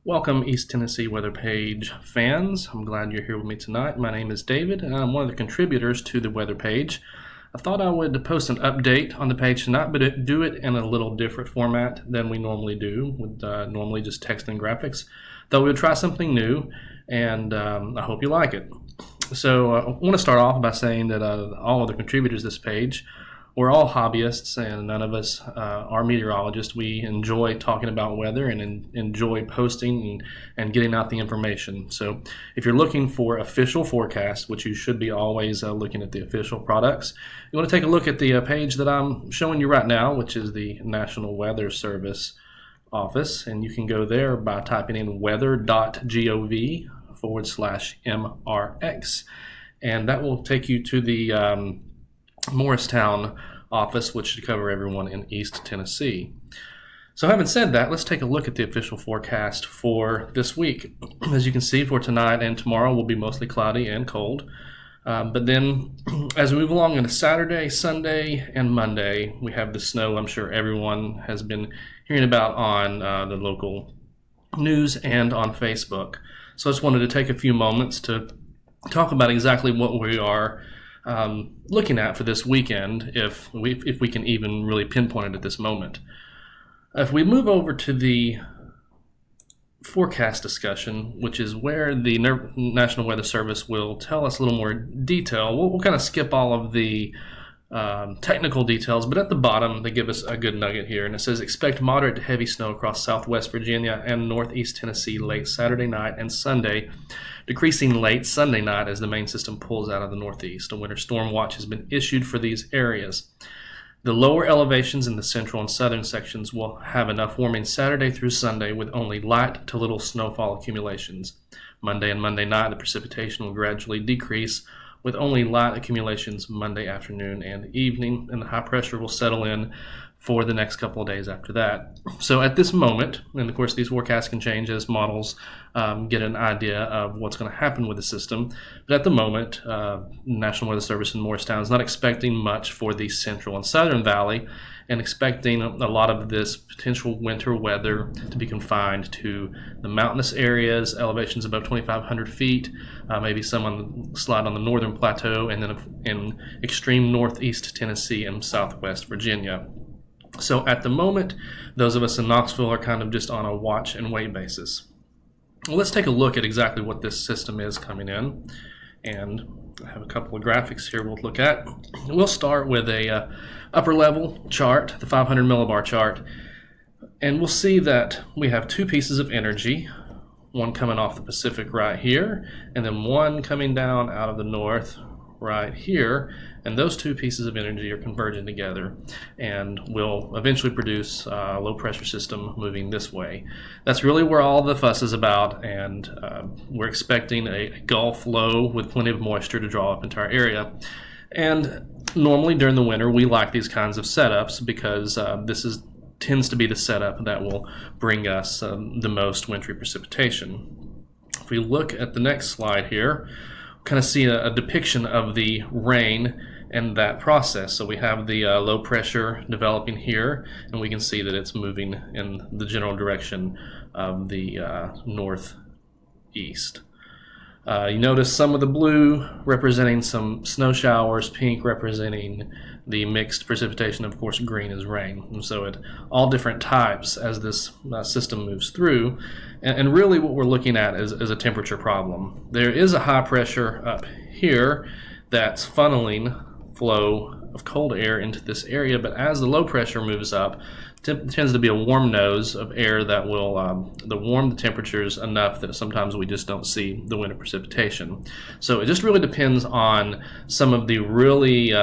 Welcome, East Tennessee Weather Page fans. I'm glad you're here with me tonight. My name is David, and I'm one of the contributors to the weather page. I thought I would post an update on the page tonight, but do it in a little different format than we normally do, with normally just text and graphics. Though we'll try something new, and I hope you like it. So I want to start off by saying that all of the contributors to this page, we're all hobbyists, and none of us are meteorologists. We enjoy talking about weather and enjoy posting and getting out the information. So if you're looking for official forecasts, which you should be always looking at the official products, you want to take a look at the page that I'm showing you right now, which is the National Weather Service office. And you can go there by typing in weather.gov/MRX. And that will take you to the Morristown office, which should cover everyone in East Tennessee. So having said that, let's take a look at the official forecast for this week. As you can see, for tonight and tomorrow will be mostly cloudy and cold. But then as we move along into Saturday, Sunday, and Monday, we have the snow I'm sure everyone has been hearing about on the local news and on Facebook. So I just wanted to take a few moments to talk about exactly what we are looking at for this weekend, if we can even really pinpoint it at this moment. If we move over to the forecast discussion, which is where the National Weather Service will tell us a little more detail, we'll kind of skip all of the technical details, but at the bottom they give us a good nugget here, and it says expect moderate to heavy snow across southwest Virginia and northeast Tennessee late Saturday night and Sunday, decreasing late Sunday night as the main system pulls out of the northeast. A winter storm watch has been issued for these areas. The lower elevations in the central and southern sections will have enough warming Saturday through Sunday with only light to little snowfall accumulations. Monday and Monday night, the precipitation will gradually decrease with only light accumulations Monday afternoon and evening, and the high pressure will settle in for the next couple of days after that. So at this moment, and of course these forecasts can change as models get an idea of what's going to happen with the system, but at the moment, National Weather Service in Morristown is not expecting much for the central and southern valley, and expecting a lot of this potential winter weather to be confined to the mountainous areas, elevations above 2,500 feet, maybe some slide on the northern plateau, and then in extreme northeast Tennessee and southwest Virginia. So at the moment, those of us in Knoxville are kind of just on a watch and wait basis. Well, let's take a look at exactly what this system is coming in, and I have a couple of graphics here we'll look at. We'll start with a upper level chart, the 500 millibar chart, and we'll see that we have two pieces of energy, one coming off the Pacific right here, and then one coming down out of the north right here, and those two pieces of energy are converging together and will eventually produce a low pressure system moving this way. That's really where all the fuss is about, and we're expecting a Gulf low with plenty of moisture to draw up into our area. And normally during the winter we like these kinds of setups because tends to be the setup that will bring us the most wintry precipitation. If we look at the next slide here, kind of see a depiction of the rain and that process. So we have the low pressure developing here, and we can see that it's moving in the general direction of the northeast. You notice some of the blue representing some snow showers, pink representing the mixed precipitation, of course green is rain. And so at all different types as this system moves through, and really what we're looking at is a temperature problem. There is a high pressure up here that's funneling flow of cold air into this area, but as the low pressure moves up, tends to be a warm nose of air that will warm the temperatures enough that sometimes we just don't see the winter precipitation. So it just really depends on some of the really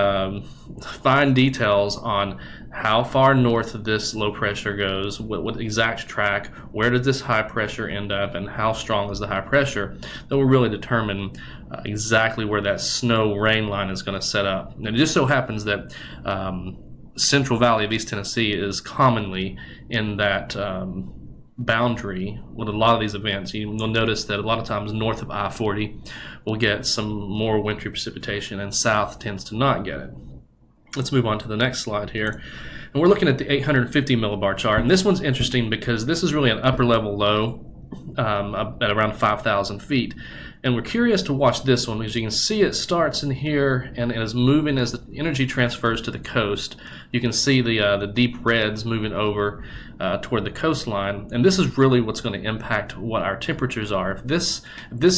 fine details on how far north this low pressure goes, what exact track, where does this high pressure end up, and how strong is the high pressure that will really determine exactly where that snow rain line is going to set up. And it just so happens that Central Valley of East Tennessee is commonly in that boundary with a lot of these events. You'll notice that a lot of times north of I-40 will get some more wintry precipitation, and south tends to not get it. Let's move on to the next slide here. And we're looking at the 850 millibar chart. And this one's interesting because this is really an upper level low at around 5,000 feet. And we're curious to watch this one because you can see it starts in here and is moving as the energy transfers to the coast. You can see the deep reds moving over toward the coastline, and this is really what's going to impact what our temperatures are. If this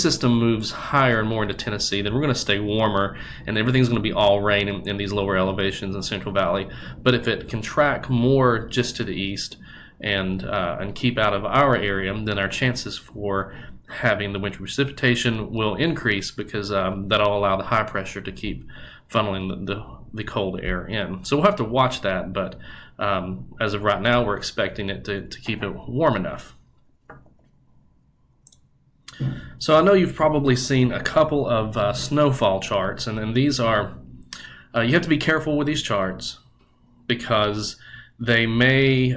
system moves higher and more into Tennessee, then we're going to stay warmer, and everything's going to be all rain in these lower elevations in Central Valley. But if it can track more just to the east and keep out of our area, then our chances for having the winter precipitation will increase because that'll allow the high pressure to keep funneling the cold air in. So we'll have to watch that, but as of right now, we're expecting it to keep it warm enough. So I know you've probably seen a couple of snowfall charts, and these are, you have to be careful with these charts because they may,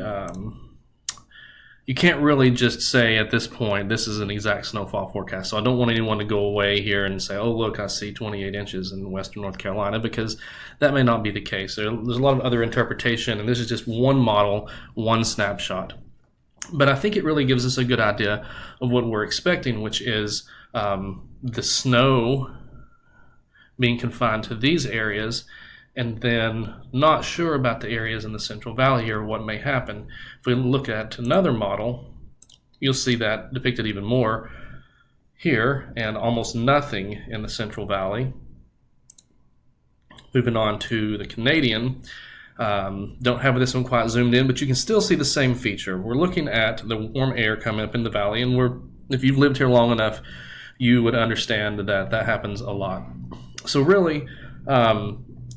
you can't really just say at this point, this is an exact snowfall forecast. So I don't want anyone to go away here and say, oh, look, I see 28 inches in western North Carolina, because that may not be the case. There's a lot of other interpretation, and this is just one model, one snapshot. But I think it really gives us a good idea of what we're expecting, which is the snow being confined to these areas, and then not sure about the areas in the Central Valley or what may happen. If we look at another model, you'll see that depicted even more here, and almost nothing in the Central Valley. Moving on to the Canadian, don't have this one quite zoomed in, but you can still see the same feature. We're looking at the warm air coming up in the valley, and if you've lived here long enough, you would understand that happens a lot. So really,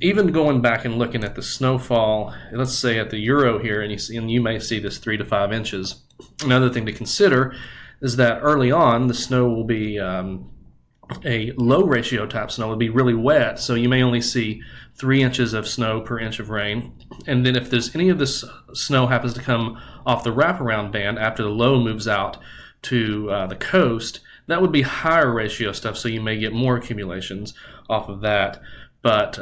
even going back and looking at the snowfall, let's say at the Euro here, and you may see this 3 to 5 inches. Another thing to consider is that early on, the snow will be a low ratio type snow. It'll be really wet, so you may only see 3 inches of snow per inch of rain. And then if there's any of this snow happens to come off the wraparound band after the low moves out to the coast, that would be higher ratio stuff, so you may get more accumulations off of that. But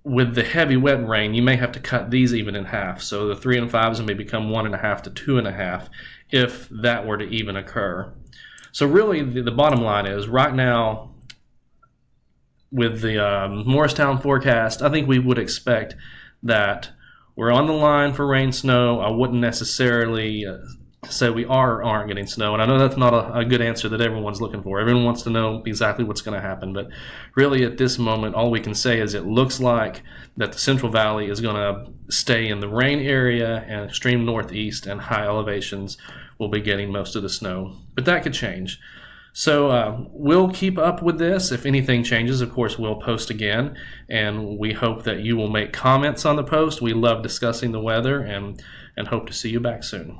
with the heavy wet rain, you may have to cut these even in half. So the 3 and 5s may become 1.5 to 2.5 if that were to even occur. So really the bottom line is right now with the Morristown forecast, I think we would expect that we're on the line for rain, snow. I wouldn't necessarily say we are or aren't getting snow, and I know that's not a good answer that everyone's looking for. Everyone wants to know exactly what's going to happen, but really at this moment, all we can say is it looks like that the Central Valley is going to stay in the rain area, and extreme northeast and high elevations will be getting most of the snow, but that could change. So we'll keep up with this. If anything changes, of course, we'll post again, and we hope that you will make comments on the post. We love discussing the weather, and hope to see you back soon.